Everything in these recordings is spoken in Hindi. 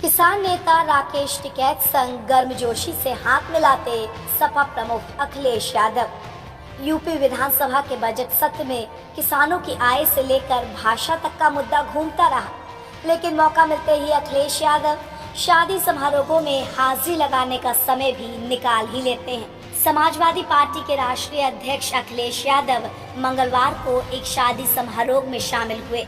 किसान नेता राकेश टिकैत संग गर्मजोशी से हाथ मिलाते सपा प्रमुख अखिलेश यादव। यूपी विधानसभा के बजट सत्र में किसानों की आय से लेकर भाषा तक का मुद्दा घूमता रहा, लेकिन मौका मिलते ही अखिलेश यादव शादी समारोहों में हाजिरी लगाने का समय भी निकाल ही लेते हैं। समाजवादी पार्टी के राष्ट्रीय अध्यक्ष अखिलेश यादव मंगलवार को एक शादी समारोह में शामिल हुए,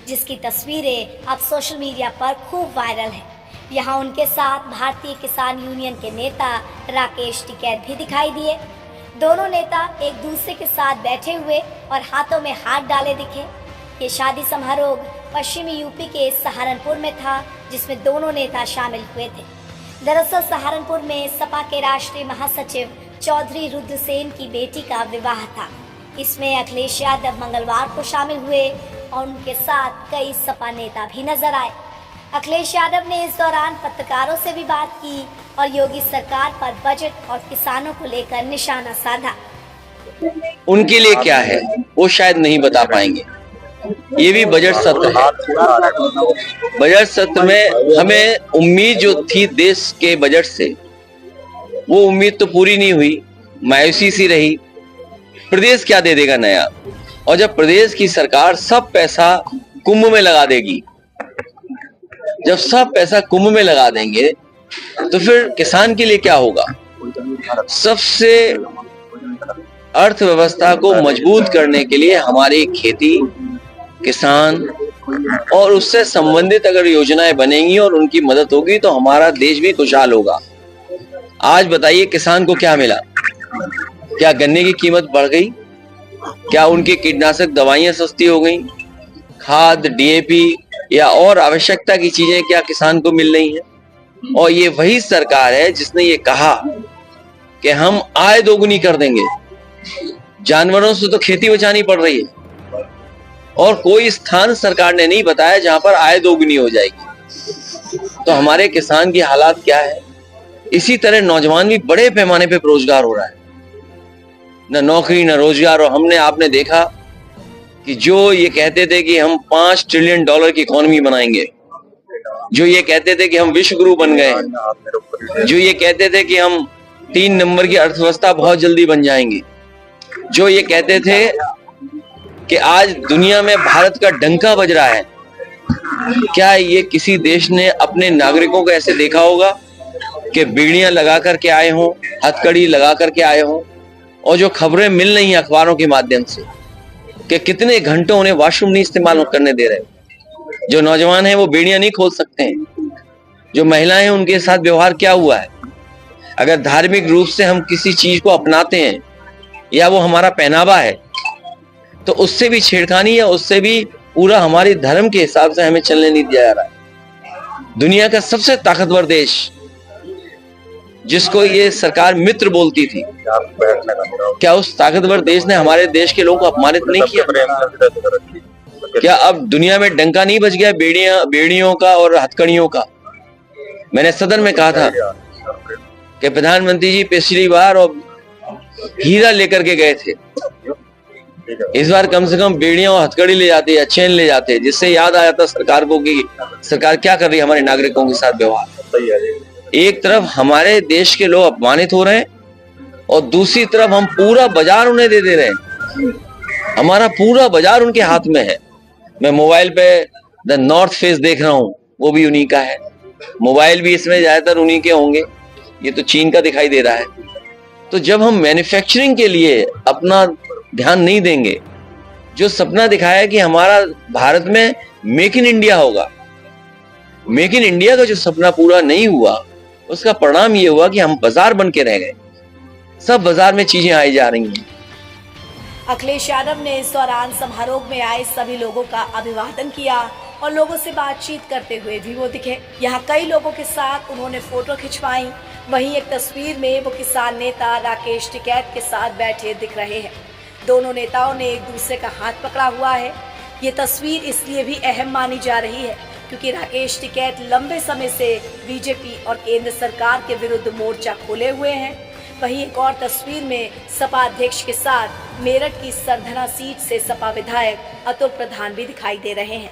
जिसकी तस्वीरें अब सोशल मीडिया पर खूब वायरल हैं। यहाँ उनके साथ भारतीय किसान यूनियन के नेता राकेश टिकैत भी दिखाई दिए। दोनों नेता एक दूसरे के साथ बैठे हुए और हाथों में हाथ डाले दिखे। ये शादी समारोह पश्चिमी यूपी के सहारनपुर में था, जिसमें दोनों नेता शामिल हुए थे। दरअसल सहारनपुर में सपा के राष्ट्रीय महासचिव चौधरी रुद्रसेन की बेटी का विवाह था। इसमें अखिलेश यादव मंगलवार को शामिल हुए और उनके साथ कई सपा नेता भी नजर आए। अखिलेश यादव ने इस दौरान पत्रकारों से भी बात की और योगी सरकार पर बजट और किसानों को लेकर निशाना साधा। उनके लिए क्या है वो शायद नहीं बता पाएंगे। ये भी बजट सत्र है। बजट सत्र में हमें उम्मीद जो थी देश के बजट से, वो उम्मीद तो पूरी नहीं हुई, मायूसी सी रही। प्रदेश क्या दे देगा नया? और जब प्रदेश की सरकार सब पैसा कुंभ में लगा देगी, जब सब पैसा कुंभ में लगा देंगे, तो फिर किसान के लिए क्या होगा? सबसे अर्थव्यवस्था को मजबूत करने के लिए हमारी खेती, किसान और उससे संबंधित अगर योजनाएं बनेंगी और उनकी मदद होगी तो हमारा देश भी खुशहाल होगा। आज बताइए किसान को क्या मिला? क्या गन्ने की कीमत बढ़ गई? क्या उनकी कीटनाशक दवाइयां सस्ती हो गई? खाद, डीएपी या और आवश्यकता की चीजें क्या किसान को मिल रही हैं? और ये वही सरकार है जिसने ये कहा कि हम आय दोगुनी कर देंगे। जानवरों से तो खेती बचानी पड़ रही है और कोई स्थान सरकार ने नहीं बताया जहां पर आय दोगुनी हो जाएगी। तो हमारे किसान की हालात क्या है? इसी तरह नौजवान भी बड़े पैमाने पे बेरोजगार हो रहा है, न नौकरी न रोजगार। और आपने देखा कि जो ये कहते थे कि हम $5 ट्रिलियन की इकोनॉमी बनाएंगे, जो ये कहते थे कि हम विश्व गुरु बन गए, जो ये कहते थे कि हम 3 नंबर की अर्थव्यवस्था बहुत जल्दी बन जाएंगे, जो ये कहते थे कि आज दुनिया में भारत का डंका बज रहा है, क्या ये किसी देश ने अपने नागरिकों को ऐसे देखा होगा कि बीड़ियां लगा करके आए हों, हथकड़ी लगा करके आए हों? और जो खबरें मिल रही हैं अखबारों के माध्यम से कि कितने घंटों उन्हें वॉशरूम नहीं इस्तेमाल करने दे रहे, जो नौजवान हैं वो बीड़ियां नहीं खोल सकते हैं, जो महिलाएं हैं उनके साथ व्यवहार क्या हुआ है? अगर धार्मिक रूप से हम किसी चीज को अपनाते हैं या वो हमारा पहनावा है, तो उससे भी छेड़खानी है, उससे भी पूरा हमारे धर्म के हिसाब से हमें चलने नहीं दिया जा रहा है। दुनिया का सबसे ताकतवर देश जिसको ये सरकार मित्र बोलती थी, क्या उस ताकतवर देश ने हमारे देश के लोगों को अपमानित नहीं किया? क्या अब दुनिया में डंका नहीं बज गया बेड़ियों का और हथकड़ियों का? मैंने सदन में कहा था कि प्रधानमंत्री जी पिछली बार और हीरा लेकर के गए थे, इस बार कम से कम बेड़ियां और हथकड़ी ले जाते या चेन ले जाते, जिससे याद आया था सरकार को कि सरकार क्या कर रही है हमारे नागरिकों के साथ व्यवहार। एक तरफ हमारे देश के लोग अपमानित हो रहे हैं और दूसरी तरफ हम पूरा बाजार उन्हें दे रहे हैं। हमारा पूरा बाजार उनके हाथ में है। मैं मोबाइल पे द नॉर्थ फेस देख रहा हूं, वो भी उन्हीं का है। मोबाइल भी इसमें ज्यादातर उन्हीं के होंगे, ये तो चीन का दिखाई दे रहा है। तो जब हम मैन्युफैक्चरिंग के लिए अपना ध्यान नहीं देंगे, जो सपना दिखाया कि हमारा भारत में मेक इन इंडिया होगा, मेक इन इंडिया का जो सपना पूरा नहीं हुआ, उसका परिणाम ये हुआ कि हम बाजार बन के रह गए। सब बाजार में चीजें आई जा रही हैं। अखिलेश यादव ने इस दौरान समारोह में आए सभी लोगों का अभिवादन किया और लोगों से बातचीत करते हुए भी वो दिखे। यहाँ कई लोगों के साथ उन्होंने फोटो खिंचवाई। वहीं एक तस्वीर में वो किसान नेता राकेश टिकैत के साथ बैठे दिख रहे हैं। दोनों नेताओं ने एक दूसरे का हाथ पकड़ा हुआ है। ये तस्वीर इसलिए भी अहम मानी जा रही है क्योंकि राकेश टिकैत लंबे समय से बीजेपी और केंद्र सरकार के विरुद्ध मोर्चा खोले हुए हैं। वहीं एक और तस्वीर में सपा अध्यक्ष के साथ मेरठ की सरधना सीट से सपा विधायक अतुल प्रधान भी दिखाई दे रहे हैं।